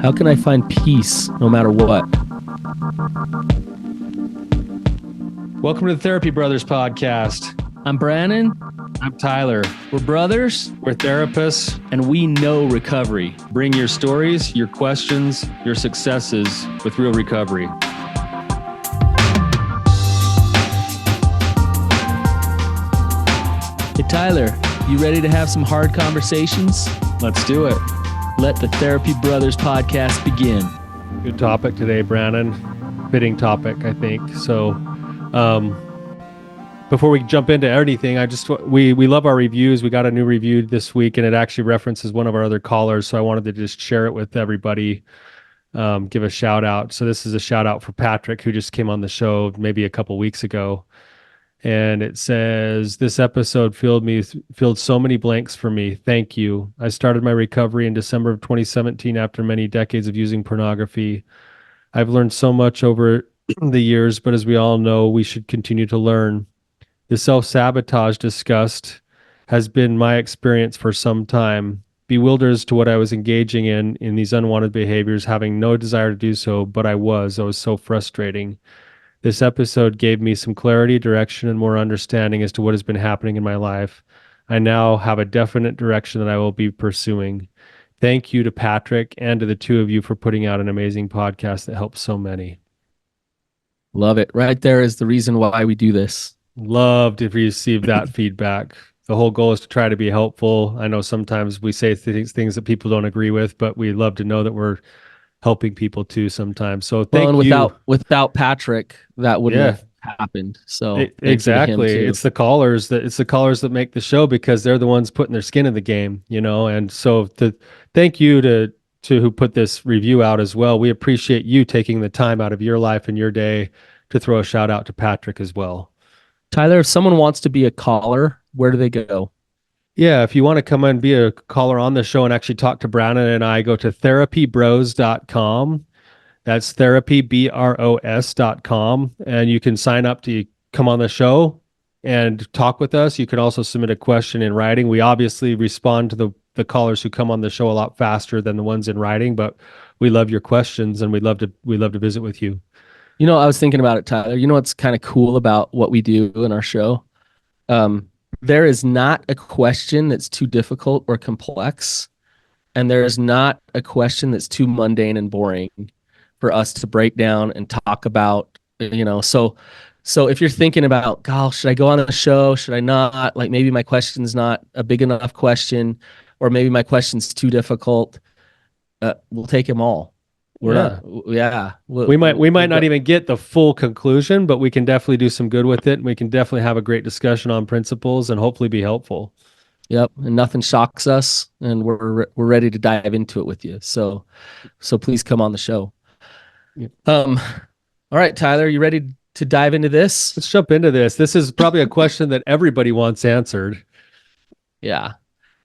How can I find peace no matter what? Welcome to the Therapy Brothers podcast. I'm Brannon. I'm Tyler. We're brothers, We're therapists. and we know recovery. Bring your stories, your questions, your successes with real recovery. Hey, Tyler, you ready to have some hard conversations? Let's do it. Let the Therapy Brothers podcast begin. Good topic today, Brannon. Fitting topic, I think. So, before we jump into anything, we love our reviews. We got a new review this week, and it actually references one of our other callers. So I wanted to just share it with everybody. Give a shout out. So this is a shout out for Patrick, who just came on the show maybe a couple weeks ago. And it says, this episode filled so many blanks for me. Thank you. I started my recovery in December of 2017 after many decades of using pornography. I've learned so much over the years, but as we all know, we should continue to learn. The self-sabotage discussed has been my experience for some time. Bewildered as to what I was engaging in these unwanted behaviors, having no desire to do so, but I was so frustrating. This episode gave me some clarity, direction, and more understanding as to what has been happening in my life. I now have a definite direction that I will be pursuing. Thank you to Patrick and to the two of you for putting out an amazing podcast that helps so many. Love it. Right there is the reason why we do this. Love to receive that feedback. The whole goal is to try to be helpful. I know sometimes we say things that people don't agree with, but we love to know that we're helping people too sometimes. So thank you. Without Patrick, that wouldn't have happened. So exactly, it's the callers that make the show, because they're the ones putting their skin in the game, And so thank you to who put this review out as well. We appreciate you taking the time out of your life and your day to throw a shout out to Patrick as well. Tyler, if someone wants to be a caller, where do they go? Yeah, if you want to come and be a caller on the show and actually talk to Brannon and I, go to therapybros.com. That's therapybros.com. And you can sign up to come on the show and talk with us. You can also submit a question in writing. We obviously respond to the callers who come on the show a lot faster than the ones in writing, but we love your questions and we'd love to visit with you. I was thinking about it, Tyler. You know what's kind of cool about what we do in our show? There is not a question that's too difficult or complex, and there is not a question that's too mundane and boring for us to break down and talk about, So if you're thinking about, gosh, should I go on the show? Should I not? Like, maybe my question's not a big enough question, or maybe my question's too difficult. We'll take them all. We might not even get the full conclusion, but we can definitely do some good with it. And we can definitely have a great discussion on principles and hopefully be helpful. Yep. And nothing shocks us, and we're ready to dive into it with you. So please come on the show. Yep. All right, Tyler, you ready to dive into this? Let's jump into this. This is probably a question that everybody wants answered. Yeah.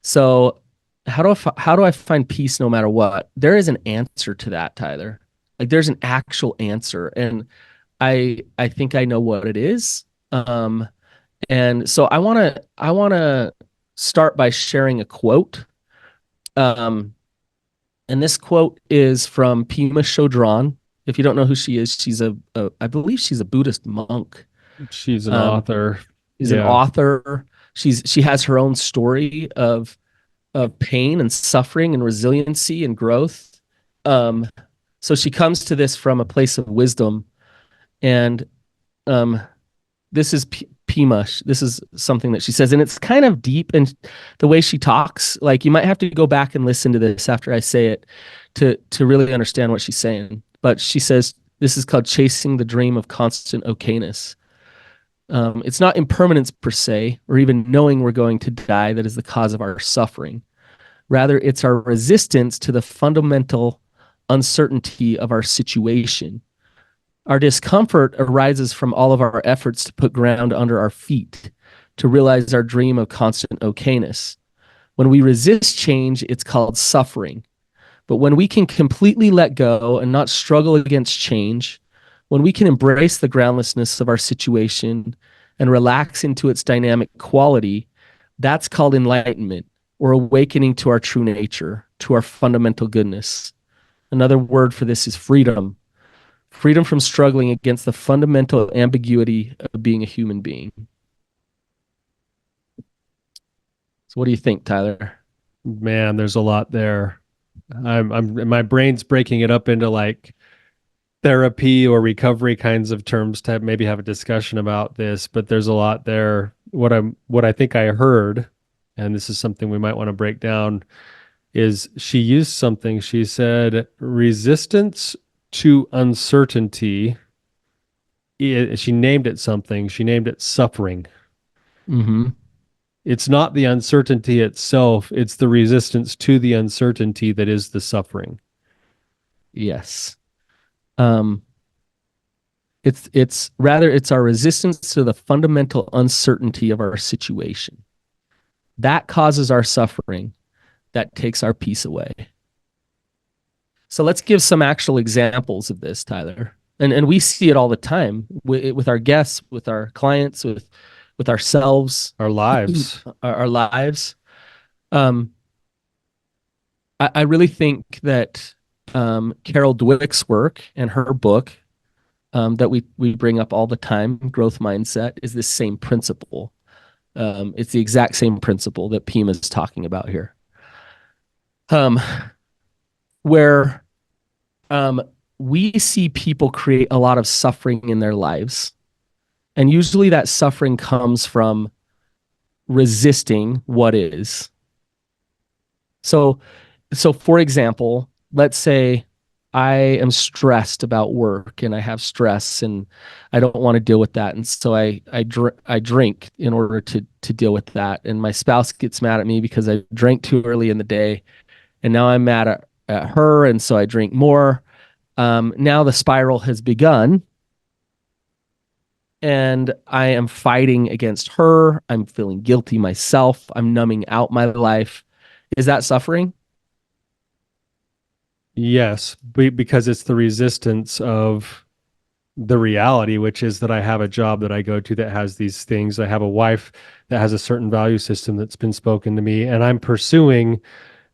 So how do I find peace no matter what? There is an answer to that, Tyler. Like, there's an actual answer, and I think I know what it is. And so I want to start by sharing a quote. And this quote is from Pema Chödrön. If you don't know who she is, I believe she's a Buddhist monk. She's an author. She's an author. She has her own story of pain and suffering and resiliency and growth. So she comes to this from a place of wisdom. And this is Pema. This is something that she says, and it's kind of deep, and the way she talks, like, you might have to go back and listen to this after I say it to really understand what she's saying. But she says, this is called chasing the dream of constant okayness. It's not impermanence per se, or even knowing we're going to die, that is the cause of our suffering. Rather, it's our resistance to the fundamental uncertainty of our situation. Our discomfort arises from all of our efforts to put ground under our feet, to realize our dream of constant okayness. When we resist change, it's called suffering. But when we can completely let go and not struggle against change, when we can embrace the groundlessness of our situation and relax into its dynamic quality, that's called enlightenment, or awakening to our true nature, to our fundamental goodness. Another word for this is freedom. Freedom from struggling against the fundamental ambiguity of being a human being. So what do you think, Tyler? Man, there's a lot there. My brain's breaking it up into like therapy or recovery kinds of terms to maybe have a discussion about this, but there's a lot there. What I think I heard, and this is something we might want to break down, is she used something. She said resistance to uncertainty. She named it something. She named it suffering. Mm-hmm. It's not the uncertainty itself, it's the resistance to the uncertainty that is the suffering. Yes. Um, it's our resistance to the fundamental uncertainty of our situation. That causes our suffering. That takes our peace away. So let's give some actual examples of this, Tyler. And we see it all the time with our guests, with our clients, with ourselves, Our lives. our lives. Um, I really think that Carol Dweck's work and her book that we bring up all the time, growth mindset, is this same principle. It's the exact same principle that Pema is talking about here. Where we see people create a lot of suffering in their lives. And usually that suffering comes from resisting what is. So for example, let's say I am stressed about work and I have stress and I don't want to deal with that. And so I drink in order to deal with that. And my spouse gets mad at me because I drank too early in the day. And now I'm mad at her. And so I drink more. Now the spiral has begun and I am fighting against her. I'm feeling guilty myself. I'm numbing out my life. Is that suffering? Yes, because it's the resistance of the reality, which is that I have a job that I go to that has these things. I have a wife that has a certain value system that's been spoken to me, and I'm pursuing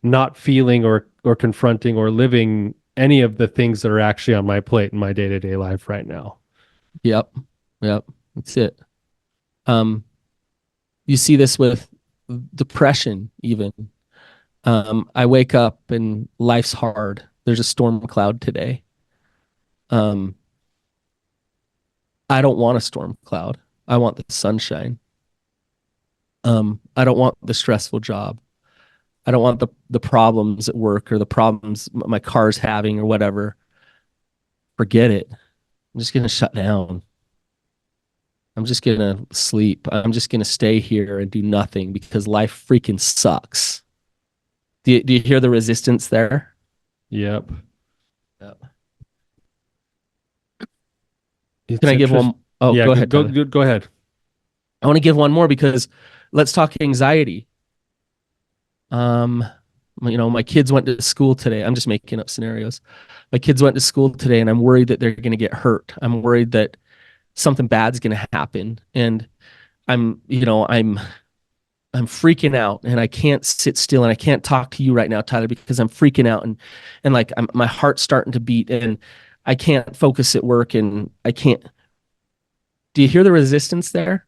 not feeling or confronting or living any of the things that are actually on my plate in my day-to-day life right now. Yep. That's it. You see this with depression even. I wake up and life's hard. There's a storm cloud today. I don't want a storm cloud. I want the sunshine. I don't want the stressful job. I don't want the problems at work or the problems my car's having or whatever. Forget it. I'm just going to shut down. I'm just going to sleep. I'm just going to stay here and do nothing because life freaking sucks. Do you hear the resistance there? Yep. Can I give one? Oh, yeah, go ahead. Go ahead. I want to give one more because let's talk anxiety. My kids went to school today. I'm just making up scenarios. My kids went to school today and I'm worried that they're going to get hurt. I'm worried that something bad's going to happen. And I'm freaking out and I can't sit still and I can't talk to you right now, Tyler, because I'm freaking out and like my heart's starting to beat and I can't focus at work and I can't. Do you hear the resistance there?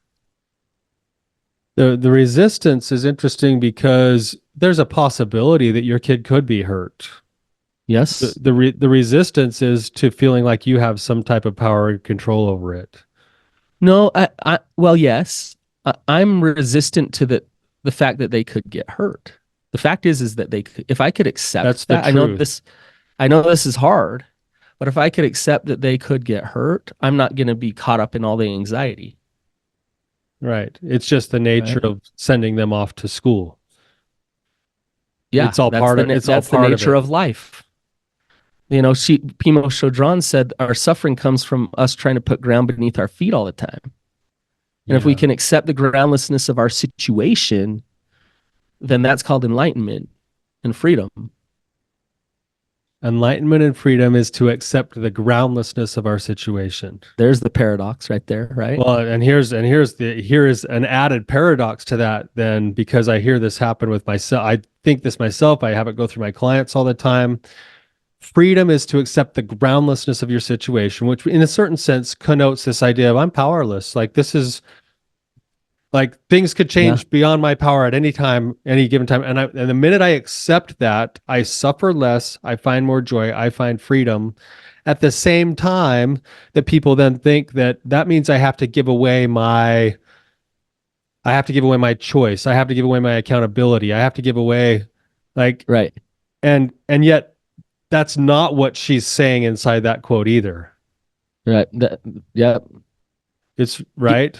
The resistance is interesting because there's a possibility that your kid could be hurt. Yes. The resistance is to feeling like you have some type of power and control over it. No, well, yes. I'm resistant to the fact that they could get hurt. The fact is that they could, if I could accept That's that, the truth. I know this is hard, but if I could accept that they could get hurt, I'm not going to be caught up in all the anxiety. Right. It's just the nature of sending them off to school. Yeah, it's all part of that's the nature of life. Pema Chödrön said our suffering comes from us trying to put ground beneath our feet all the time. And if we can accept the groundlessness of our situation, then that's called enlightenment and freedom. Enlightenment and freedom is to accept the groundlessness of our situation. There's the paradox right there, right? Well, and here is an added paradox to that then, because I hear this happen with myself. I think this myself. I have it go through my clients all the time. Freedom is to accept the groundlessness of your situation, which in a certain sense connotes this idea of I'm powerless. Like this is like things could Yeah. change beyond my power at any time, any given time. And the minute I accept that, I suffer less, I find more joy, I find freedom. At the same time, that people then think that that means I have to give away my choice. I have to give away my accountability. I have to give away like Right. and yet that's not what she's saying inside that quote either. Right. Yeah. It's Get, right.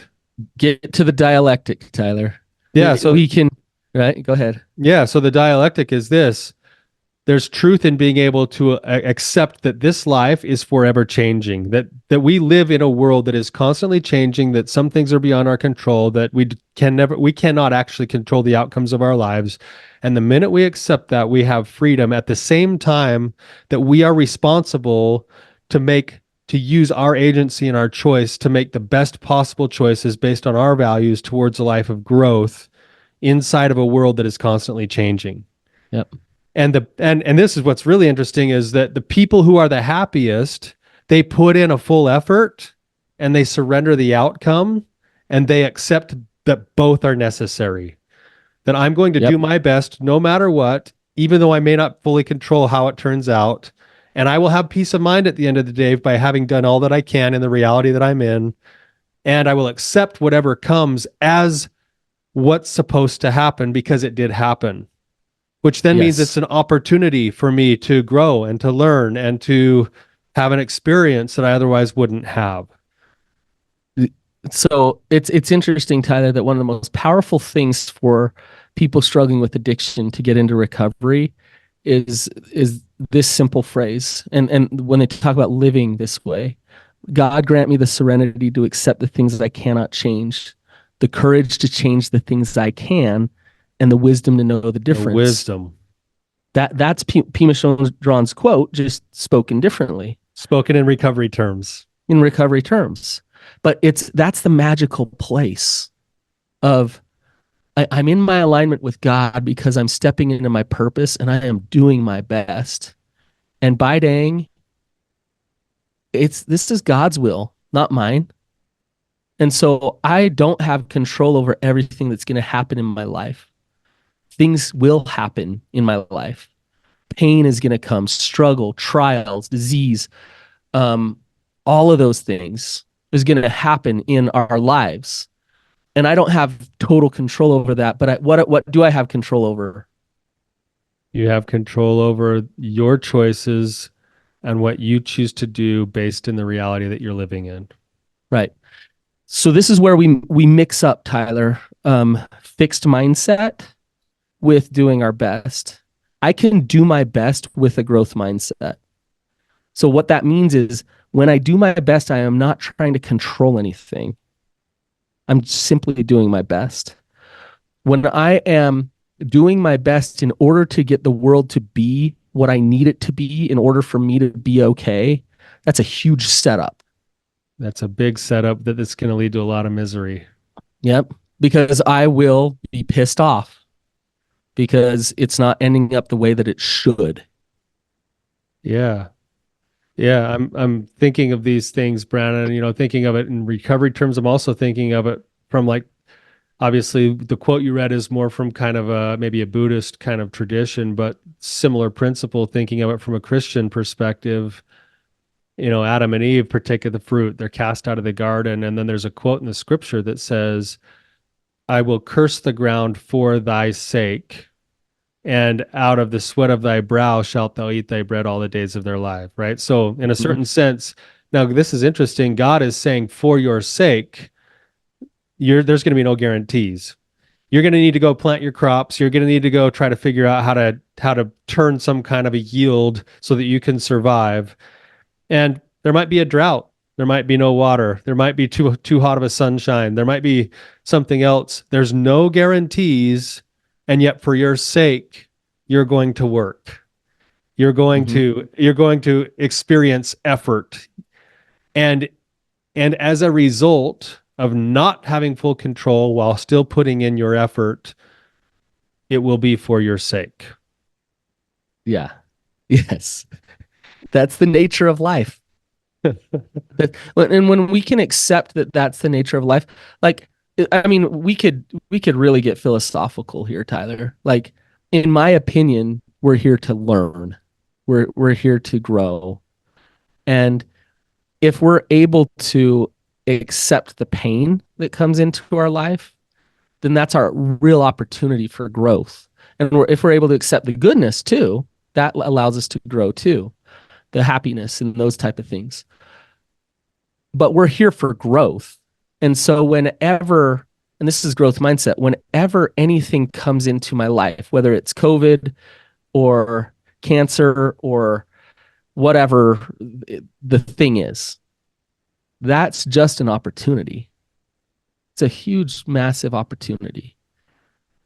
get to the dialectic, Tyler. Yeah, so We can, right? Go ahead. yeah, so the dialectic is this. There's truth in being able to accept that this life is forever changing, that we live in a world that is constantly changing, that some things are beyond our control, that we cannot actually control the outcomes of our lives. And the minute we accept that, we have freedom at the same time that we are responsible to use our agency and our choice to make the best possible choices based on our values towards a life of growth inside of a world that is constantly changing. Yep. And this is what's really interesting is that the people who are the happiest, they put in a full effort and they surrender the outcome and they accept that both are necessary. That I'm going to Yep. do my best no matter what, even though I may not fully control how it turns out. And I will have peace of mind at the end of the day by having done all that I can in the reality that I'm in. And I will accept whatever comes as what's supposed to happen because it did happen, which then means it's Yes. an opportunity for me to grow and to learn and to have an experience that I otherwise wouldn't have. So it's interesting, Tyler, that one of the most powerful things for people struggling with addiction to get into recovery is this simple phrase. And when they talk about living this way, God grant me the serenity to accept the things that I cannot change, the courage to change the things I can, and the wisdom to know the The difference. wisdom That's Pema Chödrön's quote, just spoken differently spoken in recovery terms. in recovery terms. But that's the magical place of I'm in my alignment with God because I'm stepping into my purpose and I am doing my best. And by dang, this is God's will, not mine. And so I don't have control over everything that's going to happen in my life. Things will happen in my life. Pain is going to come, struggle, trials, disease, all of those things is going to happen in our lives. And I don't have total control over that, but what do I have control over? You have control over your choices and what you choose to do based in the reality that you're living in. Right. So this is where we mix up, Tyler, fixed mindset with doing our best. I can do my best with a growth mindset. So what that means is when I do my best, I am not trying to control anything. I'm simply doing my best. When I am doing my best in order to get the world to be what I need it to be in order for me to be okay, that's a huge setup. That's a big setup that is going to lead to a lot of misery. Yep. Because I will be pissed off because it's not ending up the way that it should. Yeah. Yeah, I'm thinking of these things, Brannon, thinking of it in recovery terms. I'm also thinking of it from like, obviously the quote you read is more from kind of maybe a Buddhist kind of tradition, but similar principle, thinking of it from a Christian perspective. Adam and Eve partake of the fruit. They're cast out of the garden. And then there's a quote in the scripture that says, I will curse the ground for thy sake, and out of the sweat of thy brow shalt thou eat thy bread all the days of their life, right? So in a certain sense, now this is interesting. God is saying for your sake, there's going to be no guarantees. You're going to need to go plant your crops. You're going to need to go try to figure out how to turn some kind of a yield so that you can survive. And there might be a drought. There might be no water. There might be too hot of a sunshine. There might be something else. There's no guarantees. And yet for your sake, you're going to work. You're going to experience effort. And as a result of not having full control while still putting in your effort, it will be for your sake. Yeah. Yes. That's the nature of life. And when we can accept that that's the nature of life, like, I mean, we could really get philosophical here, Tyler. Like, in my opinion, we're here to learn. We're here to grow. And if we're able to accept the pain that comes into our life, then that's our real opportunity for growth. And if we're able to accept the goodness too, that allows us to grow too, the happiness and those type of things. But we're here for growth. And so whenever, and this is growth mindset, whenever anything comes into my life, whether it's COVID or cancer or whatever the thing is, that's just an opportunity. It's a huge, massive opportunity.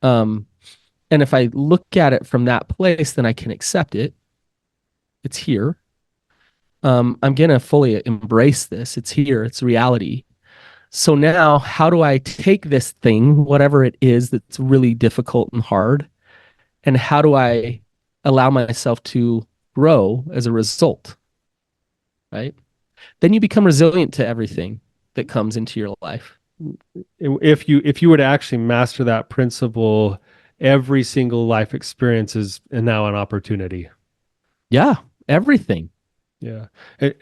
And if I look at it from that place, then I can accept it. It's here. I'm going to fully embrace this. It's here. It's reality. So now, how do I take this thing, whatever it is that's really difficult and hard, and how do I allow myself to grow as a result? Right? Then you become resilient to everything that comes into your life. If you were to actually master that principle, every single life experience is now an opportunity. Yeah, everything. Yeah. And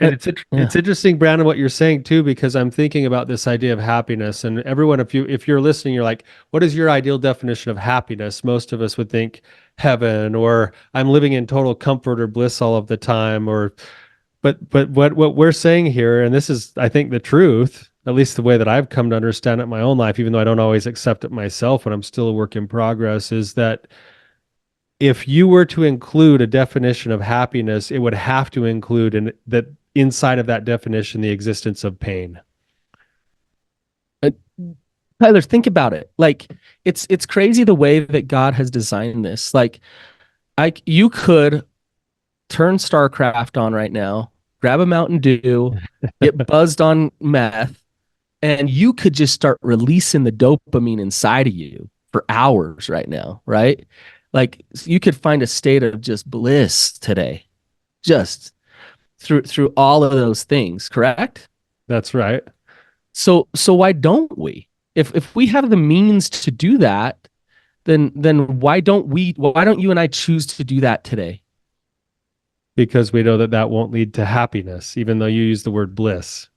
it's interesting, Brandon, what you're saying too, because I'm thinking about this idea of happiness. And everyone, if you're listening, you're like, what is your ideal definition of happiness? Most of us would think heaven, or I'm living in total comfort or bliss all of the time, or but what we're saying here, and this is, I think, the truth, at least the way that I've come to understand it in my own life, even though I don't always accept it myself and I'm still a work in progress, is that if you were to include a definition of happiness, it would have to include that inside of that definition, the existence of pain. Tyler, think about it. Like, it's crazy the way that God has designed this. Like, you could turn StarCraft on right now, grab a Mountain Dew, get buzzed on meth, and you could just start releasing the dopamine inside of you for hours right now, right? Like, you could find a state of just bliss today, just through all of those things, correct? That's right. So why don't we? If we have the means to do that, then why don't you and I choose to do that today? Because we know that won't lead to happiness, even though you use the word bliss.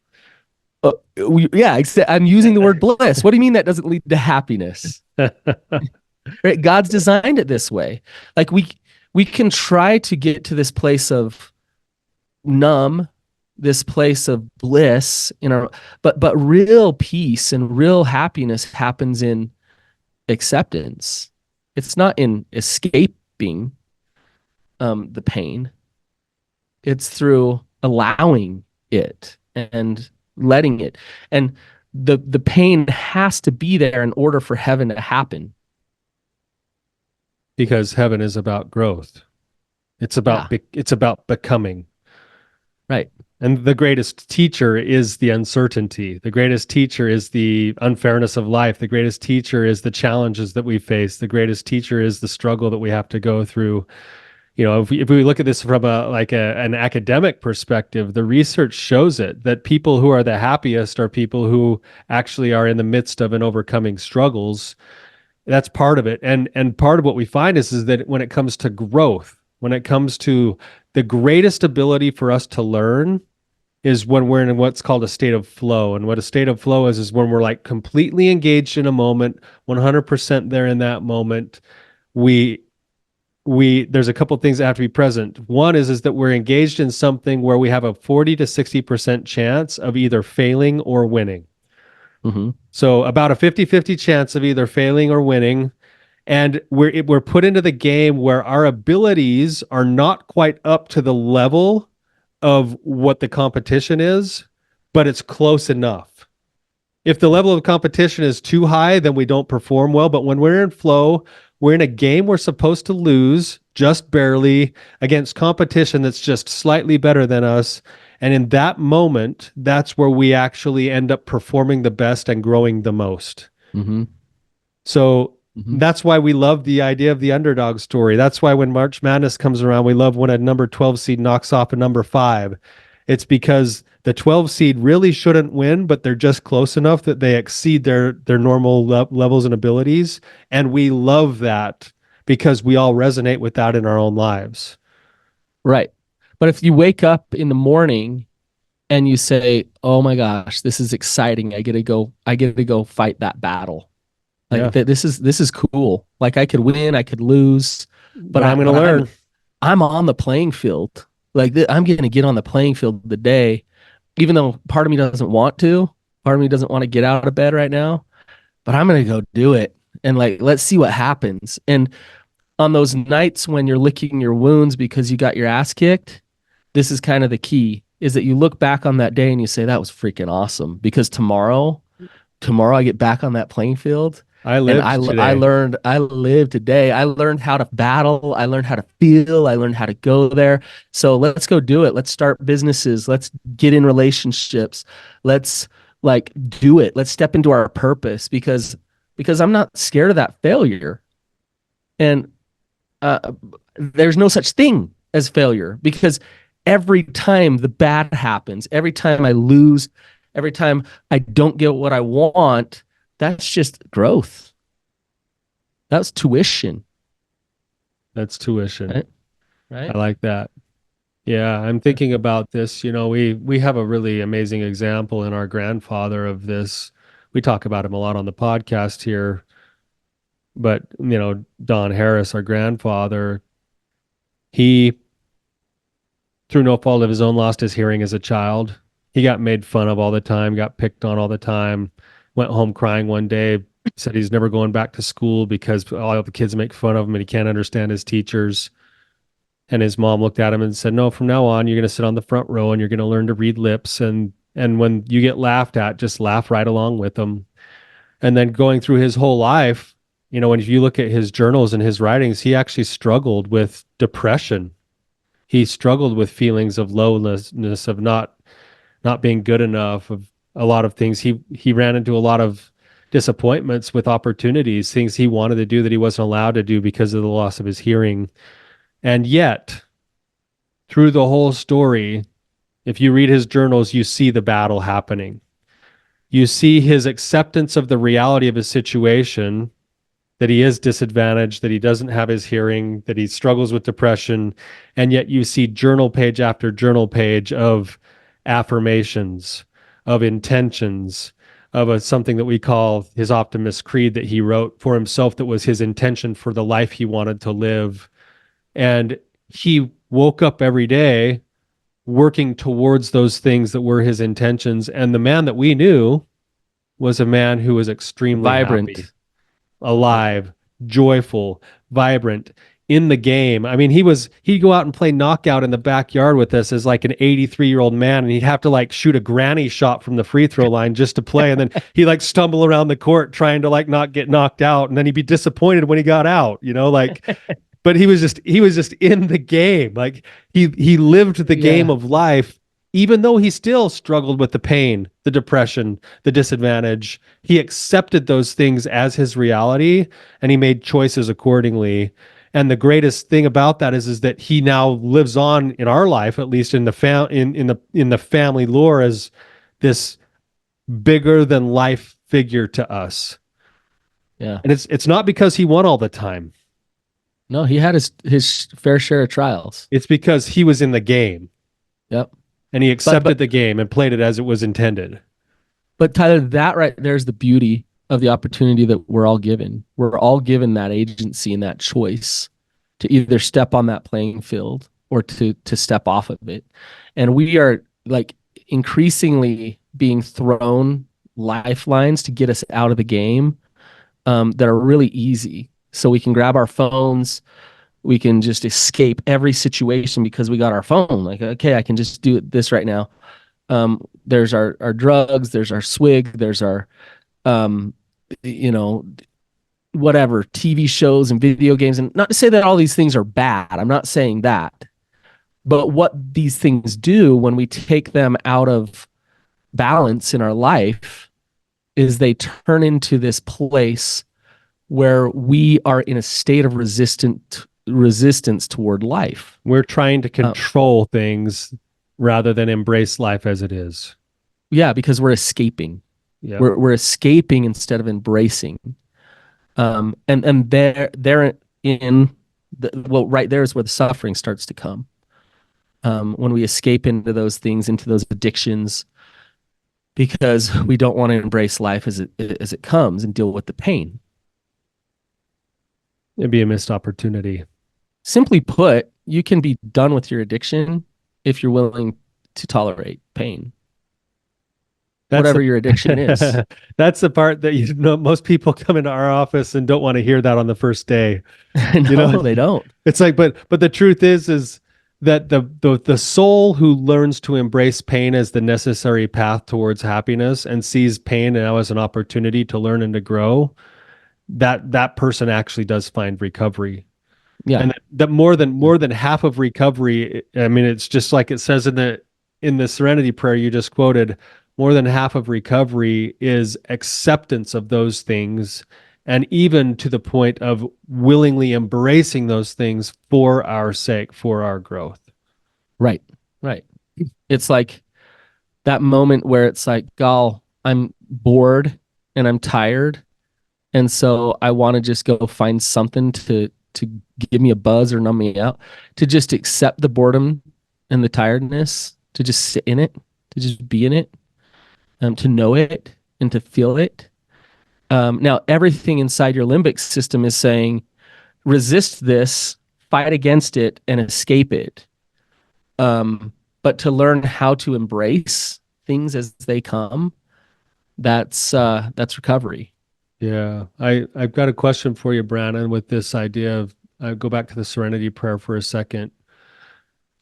Yeah, I'm using the word bliss. What do you mean that doesn't lead to happiness? Right? God's designed it this way. Like, we can try to get to this place of numb, this place of bliss in our, but real peace and real happiness happens in acceptance. It's not in escaping the pain. It's through allowing it and letting it. And the pain has to be there in order for heaven to happen. Because heaven is about growth. It's about it's about becoming. Right. And the greatest teacher is the uncertainty. The greatest teacher is the unfairness of life. The greatest teacher is the challenges that we face. The greatest teacher is the struggle that we have to go through. You know, if we look at this from an academic perspective, the research shows it that people who are the happiest are people who actually are in the midst of and overcoming struggles. That's part of it. And part of what we find is that when it comes to growth, when it comes to the greatest ability for us to learn is when we're in what's called a state of flow. And what a state of flow is when we're like completely engaged in a moment, 100% there in that moment. There's a couple of things that have to be present. One is that we're engaged in something where we have a 40 to 60% chance of either failing or winning. Mm-hmm. So about a 50-50 chance of either failing or winning. And we're put into the game where our abilities are not quite up to the level of what the competition is, but it's close enough. If the level of competition is too high, then we don't perform well. But when we're in flow, we're in a game we're supposed to lose just barely against competition that's just slightly better than us. And in that moment, that's where we actually end up performing the best and growing the most. Mm-hmm. So Mhm. That's why we love the idea of the underdog story. That's why when March Madness comes around, we love when a number 12 seed knocks off a number 5. It's because the 12 seed really shouldn't win, but they're just close enough that they exceed their normal levels and abilities. And we love that because we all resonate with that in our own lives. Right. But if you wake up in the morning and you say, "Oh my gosh, this is exciting. I get to go fight that battle." Yeah. Like this is cool. Like I could win, I could lose, But I'm going to but learn. I'm on the playing field. Like I'm going to get on the playing field today, even though part of me doesn't want to. Part of me doesn't want to get out of bed right now, but I'm going to go do it. And like, let's see what happens. And on those nights when you're licking your wounds because you got your ass kicked, this is kind of the key is that you look back on that day and you say, that was freaking awesome. Because tomorrow I get back on that playing field I and lived today. I lived today. I learned how to battle. I learned how to feel. I learned how to go there. So let's go do it. Let's start businesses. Let's get in relationships. Let's like do it. Let's step into our purpose because I'm not scared of that failure. And there's no such thing as failure because every time the bad happens, every time I lose, every time I don't get what I want, that's just growth. That's tuition. That's tuition. Right. Right. I like that. Yeah, I'm thinking about this. We have a really amazing example in our grandfather of this. We talk about him a lot on the podcast here, but Don Harris, our grandfather, he, through no fault of his own, lost his hearing as a child. He got made fun of all the time, got picked on all the time, went home crying one day, said he's never going back to school because all the kids make fun of him and he can't understand his teachers. And his mom looked at him and said, "No, from now on, you're going to sit on the front row and you're going to learn to read lips. And when you get laughed at, just laugh right along with them." And then going through his whole life, when if you look at his journals and his writings, he actually struggled with depression. He struggled with feelings of lowness, of not being good enough, of a lot of things. He ran into a lot of disappointments with opportunities, things he wanted to do that he wasn't allowed to do because of the loss of his hearing. And yet, through the whole story, if you read his journals, you see the battle happening. You see his acceptance of the reality of his situation, that he is disadvantaged, that he doesn't have his hearing, that he struggles with depression. And yet you see journal page after journal page of affirmations, of intentions, of something that we call his optimist creed that he wrote for himself that was his intention for the life he wanted to live. And he woke up every day working towards those things that were his intentions. And the man that we knew was a man who was extremely Vibrant. happy, alive, joyful, vibrant in the game. I mean, he'd go out and play knockout in the backyard with us as like an 83-year-old man, and he'd have to like shoot a granny shot from the free throw line just to play. And then he'd like stumble around the court trying to like not get knocked out. And then he'd be disappointed when he got out, but he was just in the game. Like he lived the game of life, even though he still struggled with the pain, the depression, the disadvantage. He accepted those things as his reality and he made choices accordingly. And the greatest thing about that is that he now lives on in our life, at least in the family lore, as this bigger than life figure to us. Yeah. And it's not because he won all the time. No, he had his fair share of trials. It's because he was in the game. Yep. And he accepted the game and played it as it was intended. But Tyler, that right there's the beauty of the opportunity that we're all given. We're all given that agency and that choice to either step on that playing field or to step off of it. And we are like increasingly being thrown lifelines to get us out of the game that are really easy. So we can grab our phones, we can just escape every situation because we got our phone. Like, okay, I can just do this right now. There's our drugs, there's our swig, there's our, whatever, TV shows and video games. And not to say that all these things are bad. I'm not saying that. But what these things do when we take them out of balance in our life is they turn into this place where we are in a state of resistance toward life. We're trying to Uh, control things rather than embrace life as it is. yeah, because we're escaping. Yeah. We're escaping instead of embracing. And there in well, right there is where the suffering starts to come. When we escape into those things, into those addictions, because we don't want to embrace life as it comes and deal with the pain. It'd be a missed opportunity. Simply put, you can be done with your addiction if you're willing to tolerate pain. Whatever your addiction is. That's the part that most people come into our office and don't want to hear that on the first day. No, they don't. It's like, but the truth is that the soul who learns to embrace pain as the necessary path towards happiness and sees pain now as an opportunity to learn and to grow, that person actually does find recovery. Yeah. And that more than half of recovery, I mean, it's just like it says in the Serenity prayer you just quoted, more than half of recovery is acceptance of those things, and even to the point of willingly embracing those things for our sake, for our growth. Right. Right. It's like that moment where it's like, "Gal, I'm bored and I'm tired, and so I want to just go find something to give me a buzz or numb me out, to just accept the boredom and the tiredness, to just sit in it, to just be in it, to know it and to feel it." Now, everything inside your limbic system is saying, resist this, fight against it, and escape it. But to learn how to embrace things as they come, that's recovery. Yeah, I've got a question for you, Brannon, with this idea of, I go back to the Serenity prayer for a second.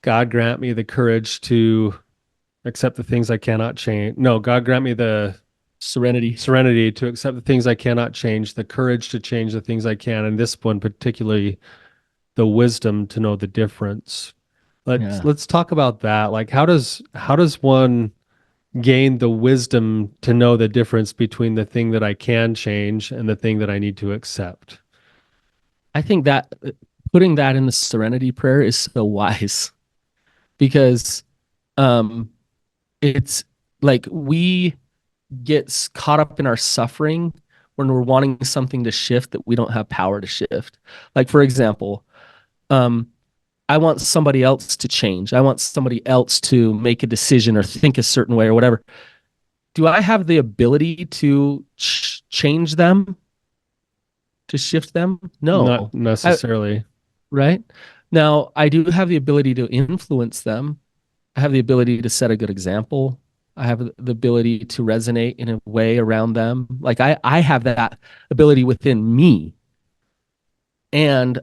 God grant me the courage to accept the things I cannot change. No, God grant me the Serenity. serenity to accept the things I cannot change, the courage to change the things I can, and this one particularly, the wisdom to know the difference. Let's talk about that. Like, how does one gain the wisdom to know the difference between the thing that I can change and the thing that I need to accept? I think that putting that in the serenity prayer is so wise, because it's like we get caught up in our suffering when we're wanting something to shift that we don't have power to shift. Like, for example, I want somebody else to change. I want somebody else to make a decision or think a certain way or whatever. Do I have the ability to change them, to shift them? No. Not necessarily. Right? Now, I do have the ability to influence them. I have the ability to set a good example. I have the ability to resonate in a way around them. Like, I have that ability within me. And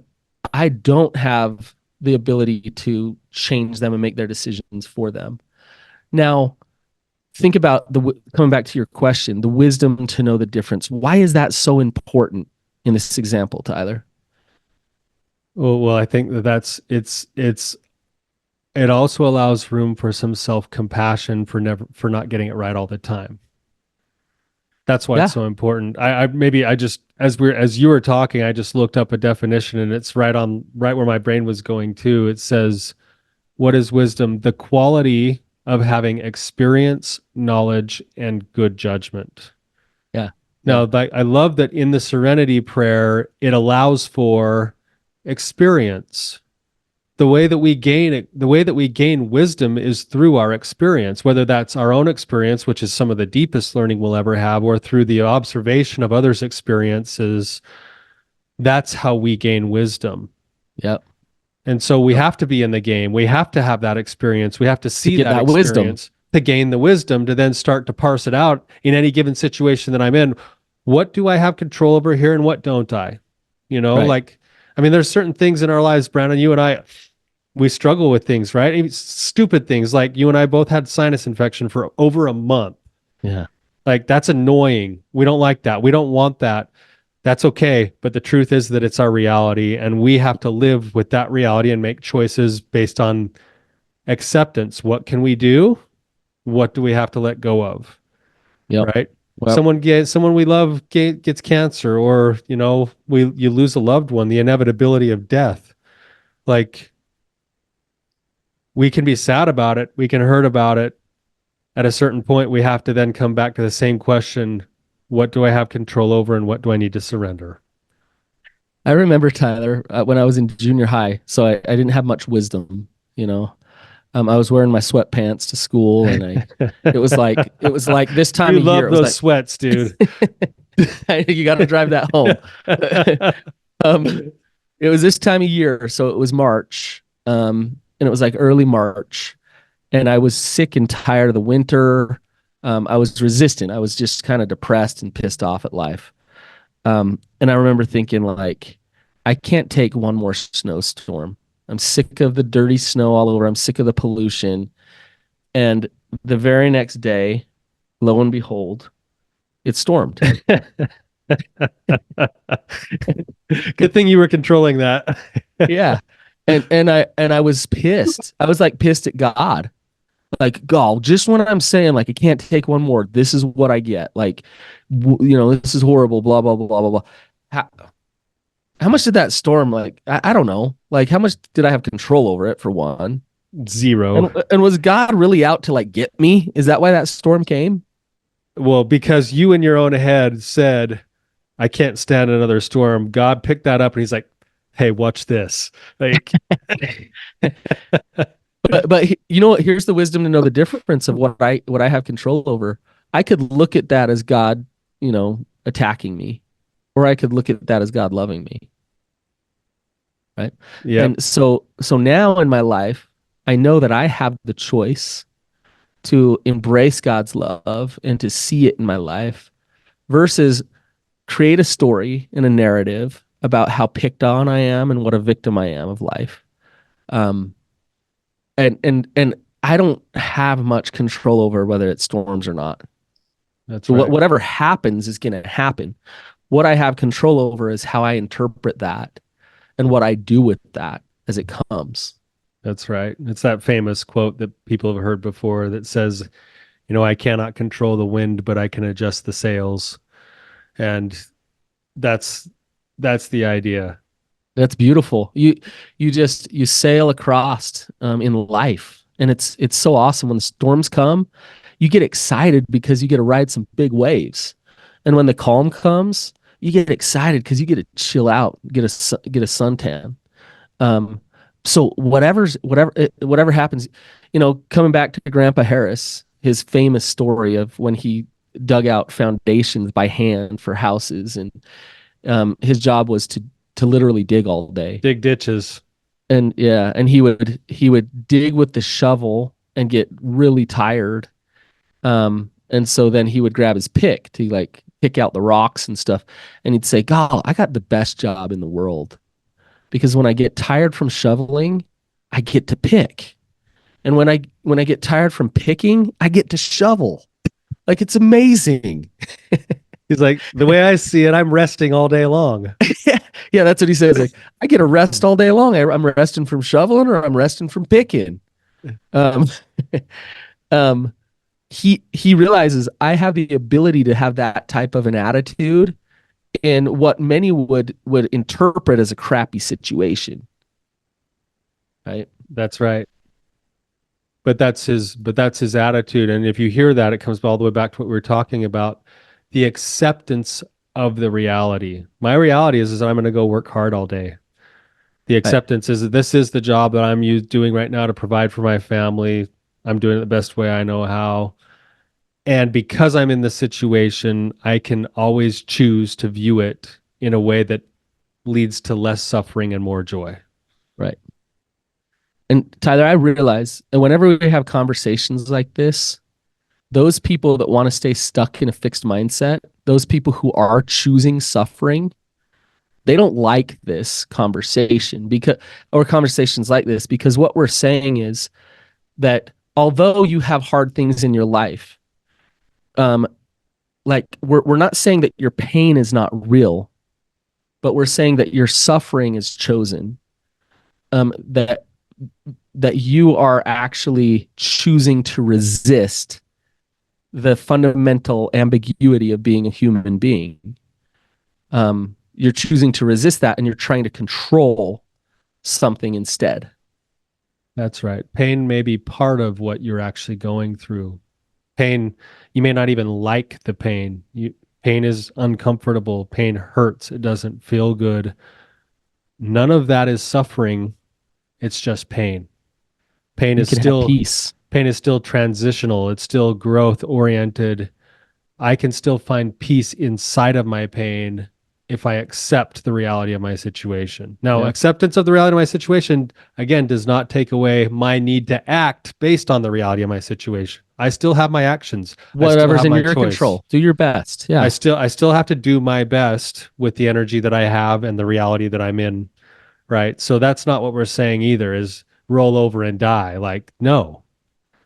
I don't have the ability to change them and make their decisions for them. Now, think about coming back to your question, the wisdom to know the difference. Why is that so important in this example, Tyler? Well, I think it also allows room for some self-compassion for not getting it right all the time. That's why it's so important. I just, as you were talking, I just looked up a definition, and it's right where my brain was going to. It says, what is wisdom? The quality of having experience, knowledge, and good judgment. Yeah. Now, I love that in the Serenity prayer, it allows for experience. The way that we gain wisdom is through our experience, whether that's our own experience, which is some of the deepest learning we'll ever have, or through the observation of others' experiences. That's how we gain wisdom. Yep. And so we have to be in the game. We have to have that experience. We have to see that experience to gain the wisdom, to then start to parse it out in any given situation that I'm in. What do I have control over here and what don't I? Like, I mean, there's certain things in our lives, Brannon, you and I, we struggle with things, right? Even stupid things, like you and I both had sinus infection for over a month. Yeah. Like, that's annoying. We don't like that. We don't want that. That's okay. But the truth is that it's our reality, and we have to live with that reality and make choices based on acceptance. What can we do? What do we have to let go of? Yep. Right? Well, someone we love gets cancer, or you lose a loved one, the inevitability of death. Like, we can be sad about it, we can hurt about it. At a certain point, we have to then come back to the same question: what do I have control over, and what do I need to surrender? I remember Tyler when I was in junior high, so I didn't have much wisdom, you know. I was wearing my sweatpants to school, and it was like this time You of year. love It was those like sweats, dude. you got to drive that home. um, it was this time of year, so it was March, and it was like early March, and I was sick and tired of the winter. I was resistant. I was just kind of depressed and pissed off at life. And I remember thinking like, I can't take one more snowstorm. I'm sick of the dirty snow all over. I'm sick of the pollution. And the very next day, lo and behold, it stormed. Good thing you were controlling that. Yeah. And I was pissed. I was like pissed at God. Like, God, just when I'm saying like I can't take one more, this is what I get. Like, this is horrible, blah, blah, blah, blah, blah. How, how much did that storm like? I don't know. Like, how much did I have control over it for one? Zero. And was God really out to like get me? Is that why that storm came? Well, because you in your own head said, I can't stand another storm. God picked that up and he's like, hey, watch this. Like, But you know what? Here's the wisdom to know the difference of what I have control over. I could look at that as God, attacking me, or I could look at that as God loving me. Right. yeah, And so now in my life, I know that I have the choice to embrace God's love and to see it in my life versus create a story and a narrative about how picked on I am and what a victim I am of life. Um, and I don't have much control over whether it storms or not. that's So right. whatever happens is going to happen. What I have control over is how I interpret that and what I do with that as it comes. That's right. It's that famous quote that people have heard before that says, I cannot control the wind, but I can adjust the sails. And that's the idea. That's beautiful. You sail across in life, and it's so awesome when the storms come. You get excited because you get to ride some big waves, and when the calm comes, you get excited because you get to chill out, get a suntan. Um, so whatever happens, coming back to Grandpa Harris, his famous story of when he dug out foundations by hand for houses, and his job was to literally dig all day. Dig ditches. And yeah, and he would dig with the shovel and get really tired. And so then he would grab his pick to like pick out the rocks and stuff. And he'd say, God, I got the best job in the world. Because when I get tired from shoveling, I get to pick. And when I get tired from picking, I get to shovel. Like, it's amazing. He's like, the way I see it, I'm resting all day long. Yeah, that's what he says. Like, I get a rest all day long. I'm resting from shoveling or I'm resting from picking. Um, um, he realizes I have the ability to have that type of an attitude in what many would interpret as a crappy situation. Right? That's right. But that's his attitude. And if you hear that, it comes all the way back to what we were talking about, the acceptance of the reality. My reality is I'm going to go work hard all day. The acceptance is that this is the job that I'm doing right now to provide for my family. I'm doing it the best way I know how. And because I'm in this situation, I can always choose to view it in a way that leads to less suffering and more joy. Right. And Tyler, I realize that whenever we have conversations like this, those people that want to stay stuck in a fixed mindset, those people who are choosing suffering, they don't like this conversation or conversations like this, because what we're saying is that although you have hard things in your life, like we're not saying that your pain is not real, but we're saying that your suffering is chosen. That you are actually choosing to resist the fundamental ambiguity of being a human being. You're choosing to resist that, and you're trying to control something instead. That's right. Pain may be part of what you're actually going through. Pain, you may not even like the pain. Pain is uncomfortable. Pain hurts. It doesn't feel good. None of that is suffering. It's just pain. Pain You is can have still peace. pain is still transitional. It's still growth oriented. I can still find peace inside of my pain if I accept the reality of my situation. Now, Yeah. acceptance of the reality of my situation, again, does not take away my need to act based on the reality of my situation. I still have my actions. I still Whatever's have in my your choice. control. Do your best. Yeah. I still have to do my best with the energy that I have and the reality that I'm in, right? So that's not what we're saying either, is roll over and die. Like, no.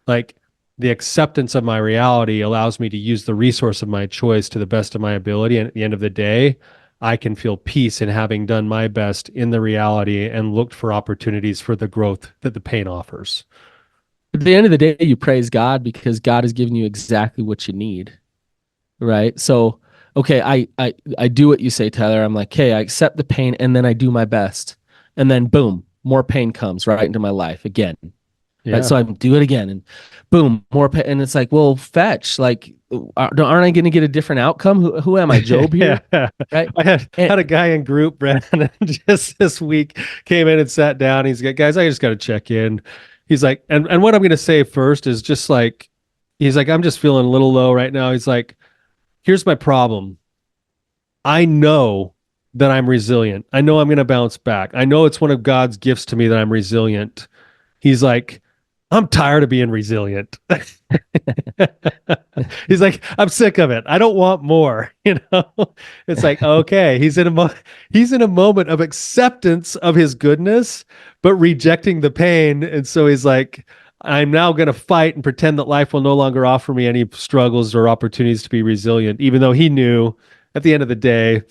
Like, the acceptance of my reality allows me to use the resource of my choice to the best of my ability. And at the end of the day, I can feel peace in having done my best in the reality and looked for opportunities for the growth that the pain offers. At the end of the day, you praise God because God has given you exactly what you need. Right. So, okay, I do what you say, Tyler. I'm like, hey, I accept the pain and then I do my best. And then boom, more pain comes right into my life again. Right. Yeah. So I do it again and boom, more pain. And it's like, well, fetch, like, aren't I going to get a different outcome? Who am I, Job here? Yeah. Right. I And had a guy in group, Brannon, just this week came in and sat down. He's like, guys, I just got to check in. He's like, and what I'm going to say first is just like, he's like, I'm just feeling a little low right now. He's like, here's my problem. I know that I'm resilient. I know I'm going to bounce back. I know it's one of God's gifts to me that I'm resilient. He's like, I'm tired of being resilient. He's like, I'm sick of it. I don't want more. You know, it's like, okay, he's in a moment of acceptance of his goodness, but rejecting the pain. And so he's like, I'm now going to fight and pretend that life will no longer offer me any struggles or opportunities to be resilient, even though he knew at the end of the day,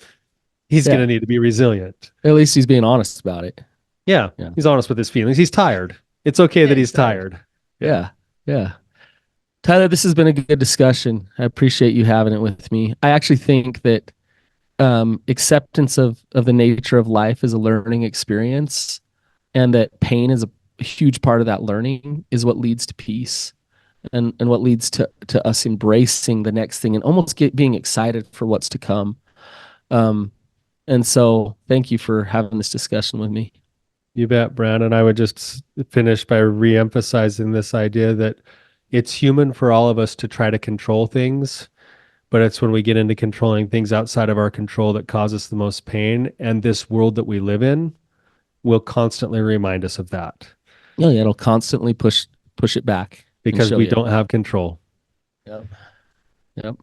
he's going yeah, to need to be resilient. at least he's being honest about it. Yeah, Yeah. he's honest with his feelings. He's tired. It's okay Yeah, that he's he's tired. Yeah. Yeah. Tyler, this has been a good discussion. I appreciate you having it with me. I actually think that acceptance of the nature of life is a learning experience, and that pain is a huge part of that learning is what leads to peace, and what leads to us embracing the next thing and almost being excited for what's to come. Um, and so, thank you for having this discussion with me. You bet, Brannon. I would just finish by re-emphasizing this idea that it's human for all of us to try to control things, but it's when we get into controlling things outside of our control that causes the most pain. And this world that we live in will constantly remind us of that Oh yeah, it'll constantly push it back and because show we you. don't have control. Yep. Yep.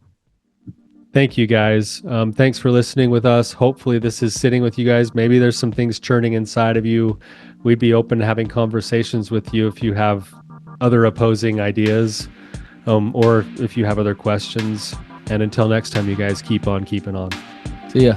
Thank you guys. Thanks for listening with us. Hopefully, this is sitting with you guys. Maybe there's some things churning inside of you. We'd be open to having conversations with you if you have other opposing ideas, or if you have other questions. And until next time, you guys keep on keeping on. See ya.